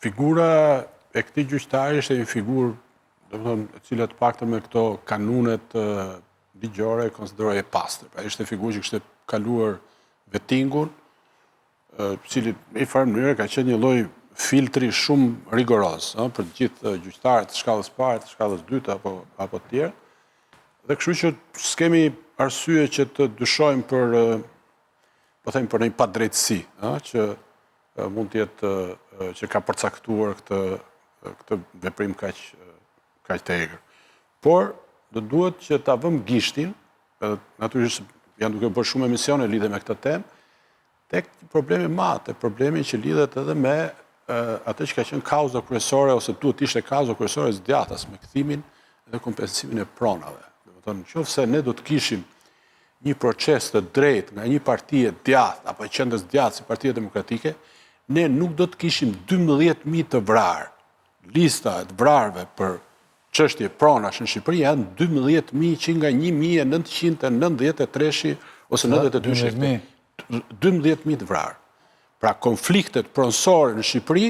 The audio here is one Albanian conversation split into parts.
Figura e këtij gjyqtari është një figurë, domethënë, e cila të paktën me këto kanunet ligjore konsiderohej e pastër. Pra ishte figurë që kishte kaluar vettingun, cili në një farë mënyrë ka qenë një lloj filtri shumë rigoroz, për të gjithë gjyqtarët të shkallës parë, të shkallës dytë apo të tjerë. Dhe kështu që s'kemi arsye që të dyshojmë për, po them, për një padrejtësi, që mund të jetë që ka përcaktuar këtë veprim kaq të egër. Por do duhet që ta vëmë gishtin, natyrisht janë duke bërë shumë emisione lidhe me këtë temë, tek problemi madh, tek problemi që lidhet edhe me atë që ka qenë kauza kryesore ose duhet ishte kauza kryesore e zgjatas me kthimin dhe kompensimin e pronave. Domethënë, nëse ne do të kishim një proces të drejtë nga një parti e djathtë apo e qendrës djathtë si Partia Demokratike, ne nuk do të kishim 12.000 të vrarë. Lista e të vrarëve për çështje pronash në Shqipëri janë 12.000 që nga 1993 ose 92. 12.000 të vrarë. Pra konfliktet pronësore në Shqipëri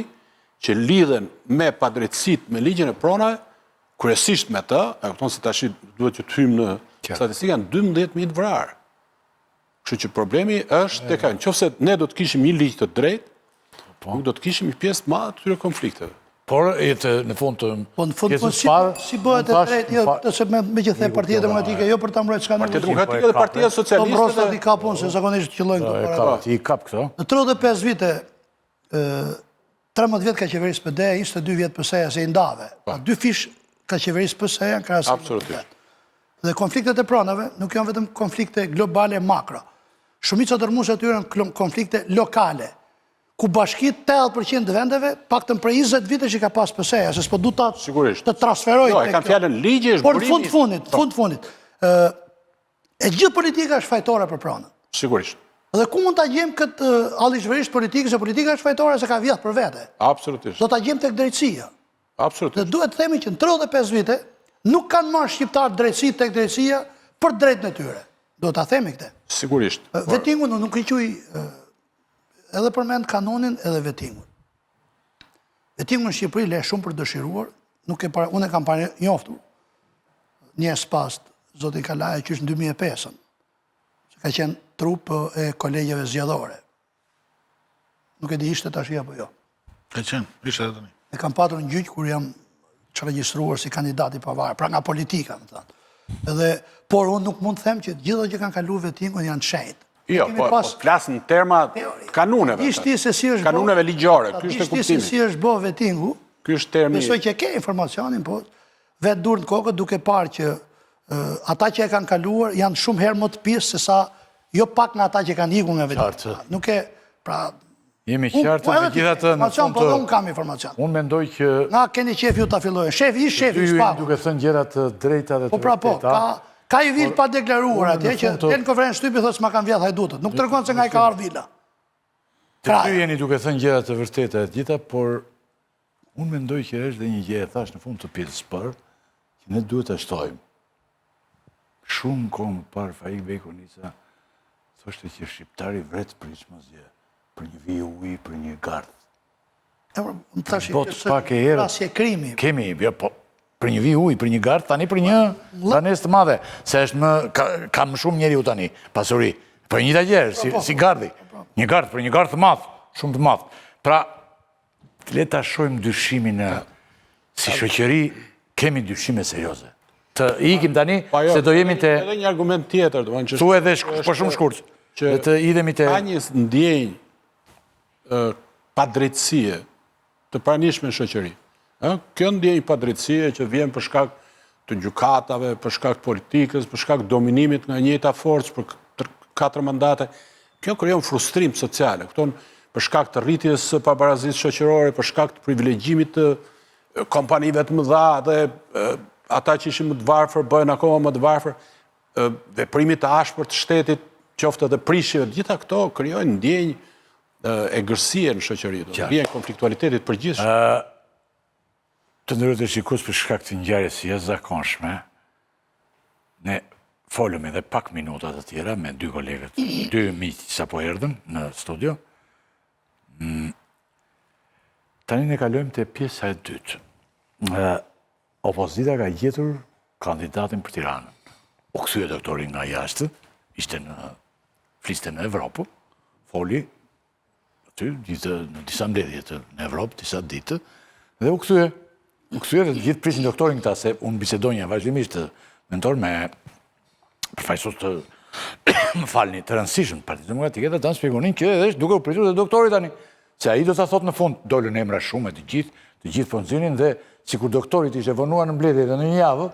që lidhen me padrejtësitë me ligjin e pronave, kryesisht me të, e kupton se tash duhet që të hyjmë në statistikë, janë 12.000 të vrarë. Kështu që problemi është tek ajo, nëse ne do të kishim një ligj të drejtë, nuk do të kishim një pjesë të madhe të këtyre konflikteve. Por në fund të si bëhet e drejtë, me që the Partia Demokratike, jo për ta mbrojtur çka Partia Demokratike dhe Partia Socialiste. Rosta i ka punë, se zakonisht qellojnë këto para. Ti kap këto. Në 35 vite, 13 vjet ka qeverisë PD, 22 vjet PS-ja se i ndave. 2 fish ka qeverisë PS-ja në krahasim. Absolutisht. Dhe konfliktet e pronave nuk janë vetëm konflikte globale makro. Shumica dërmuese aty janë konflikte lokale, ku bashkit 80% të vendeve, paktën për 20 vite që ka pas PS-ja, se s'po du të transferoj. Jo, e kam fjalën ligji është burimi. Por në fund fundit, e gjithë politika është fajtore për pronën. Sigurisht. Dhe ku mund ta gjejmë këtë allëzhvërisht politikë, se politika është fajtore se ka vjedh për vete. Absolutisht. Do ta gjejmë tek drejtësia. Absolutisht. Dhe duhet të themi që në 35 vite nuk kanë marrë shqiptarë drejtësi tek drejtësia për drejtën e tyre. Do ta themi këtë. Sigurisht. Vettingun nuk i quaj edhe përmend kanonin edhe vettingun. Vettingun në Shqipëri le shumë për dëshiruar, unë e kam parë njoftur. Një spast, zoti Kalaja, që është në 2005-ën, që ka qenë trup e kolegjeve zgjedhore. Nuk e di ishte tash apo jo. Ka qenë, ishte edhe tani. E kam patur në gjyq kur jam të regjistruar si kandidat i pavarur, pra nga politika, më thënë. Por unë nuk mund të them që gjithë që kanë kaluar vettingun janë shenjtë. Jo, po flasë në terma kanuneve. Kanuneve ligjore, ky është kuptimi. Si është bë vettingu, ky është termi. Besoj që ke informacionin, po vetë dur në kokë duke parë që ata që e kanë kaluar janë shumë herë më të pirë se sa jo pak nga ata që kanë ikur nga vettingu. Nuk e, pra, jemi qartë me gjithatë në fund të... Unë kam informacion. Unë mendoj që... Nga keni qef ju të fillojë. Shefi, s'pa. Duke thënë gjëra të drejta dhe të vërteta. Ka i vilë pa deklaruar atje, që të në konferencë shtypi thëtë s'ma kanë vjetë hajdutët. Nuk të rëkonë se nga i ka arë vila. Të ty jeni duke thënë gjëra të vërteta e gjitha, por unë mendoj që është dhe një gjë e thash në fund të pjesës parë, që ne duhet të shtojmë. Shumë kohë më parë Faik Bekonica thoshte që shqiptari vret për një çmosje, për një vijë uji, për një gardh. Botë pak e herë. Kemi, po për një vijë uji, për një gardh, tani për një banesë të madhe, se është ka më shumë njeriu tani, pasuri, për një tagjer, si gardhi. Një gardh, për një gardh të madh, shumë të madh. Pra, le ta shohim dyshimin si shoqëri, kemi dyshime serioze. Të ikim tani, se do jemi të... Edhe një argument tjetër, tu edhe për shumë shkurt, dhe të idemi të... Ka një ndjenjë padrejtësie të pranishme në shoqëri. Kjo ndjenjë padrejtësie që vjen për shkak të gjykatave, për shkak të politikës, për shkak të dominimit nga njëjta forcë për 4 mandate, kjo krijon frustrim social, për shkak të rritjes së pabarazisë shoqërore, për shkak të privilegjimit të kompanive të mëdha dhe ata që ishin më të varfër bëhen akoma më të varfër, veprimit të ashpër të shtetit, qoftë edhe prishjeve, gjitha këto krijojnë ndjenjë egërsie në shoqëri, vjen konfliktualitetit përgjithshëm. Të ndërrojt e shikus për shkak të ngjarjes së jashtëzakonshme, ne folëm edhe pak minuta të tjera me 2 kolegët, 2 miq që sapo erdhën në studio. Tani ne kalojmë të pjesa e dytë. Opozita ka gjetur kandidatin për Tiranën. U kthye doktori nga jashtë, fliste në Evropë, foli aty në disa mbledhje në Evropë, disa ditë, dhe u kthye dhe gjithë prisin doktorin këta, se unë bisedonja vazhdimisht të mentor me përfaqësues të më falni, të rëndësishëm të Partisë Demokratike, dhe ta në shpjegonin që edhe duke u pritur dhe doktori tani, se ai do ta thotë në fund, dolën emra shumë e të gjithë po nxinin, dhe sikur doktorit ishte vonuar në mbledhje dhe në një javë,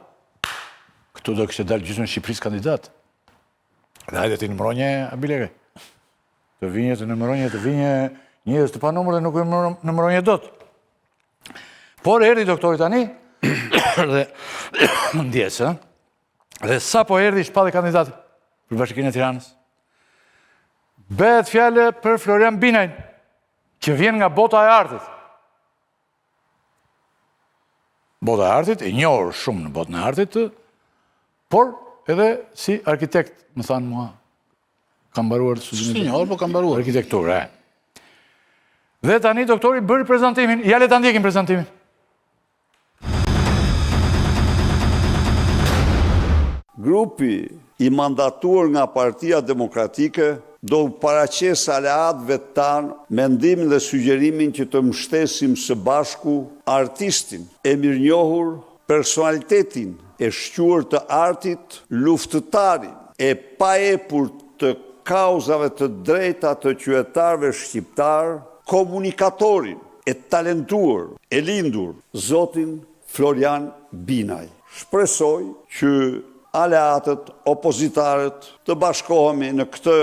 këtu do kishte dalë gjysmë Shqipërisë kandidat. Dhe hajde të numëronje Abilere. Të vinje njerëz të panumër dhe nuk e numëronje dot. Por erdhi doktori tani dhe ndjesë, dhe sa po erdhi shpalli kandidati për Bashkinë e Tiranës. Bëhet fjale për Florian Binajn, që vjen nga bota e artit. Bota e artit, e njohur shumë në botën e artit, por edhe si arkitekt, më thanë mua, kam mbaruar Si njohur, po kam mbaruar. arkitekturë. Dhe tani doktori bëri prezantimin, ja le ta ndjekim prezantimin. Grupi i mandatuar nga Partia Demokratike do paraqes aleatëve tanë mendimin dhe sugjerimin që të mbështesim së bashku artistin e mirënjohur, personalitetin e shquar të artit, luftëtarin e paepur të kauzave të drejta të qytetarëve shqiptar, komunikatorin e talentuar, e lindur, zotin Florian Binaj. Shpresoj që aleatët, opozitarët, të bashkohemi në këtë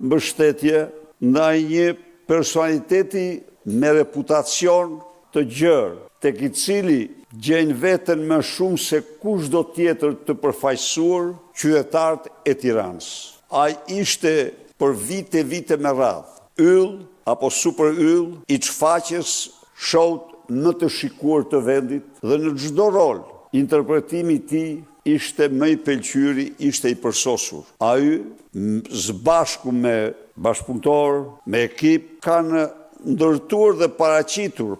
mbështetje ndaj një personaliteti me reputacion të gjerë, tek i cili gjen veten më shumë se kushdo tjetër të përfaqësuar qytetarët e Tiranës. Ai ishte për vite me radhë yll apo super yll i çfaqjes shout më të shikuar të vendit, dhe në çdo rol interpretimi i tij ishte më i pëlqyeri, ishte i përsosur. Ai bashku me bashkëpunëtor, me ekip, kanë ndërtuar dhe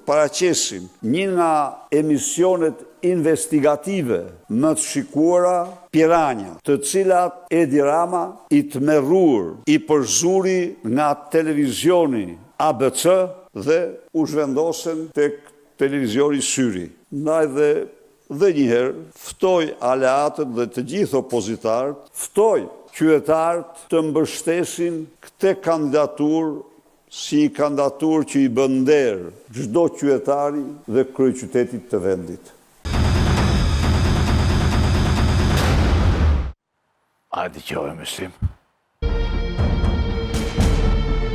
paraqesin një nga emisionet investigative më të shikuara, Piranja, të cilat Edi Rama i tmerruar i përzuri nga televizioni ABC dhe u zhvendosen tek televizioni Syri. Ndaj dhe njëherë ftoj aleatët dhe të gjithë opozitarët, ftoj qytetarët të mbështesin këtë kandidaturë si kandidaturë që i bën nder çdo qytetari dhe kryeqytetit të vendit. A dëgjoj Muslim.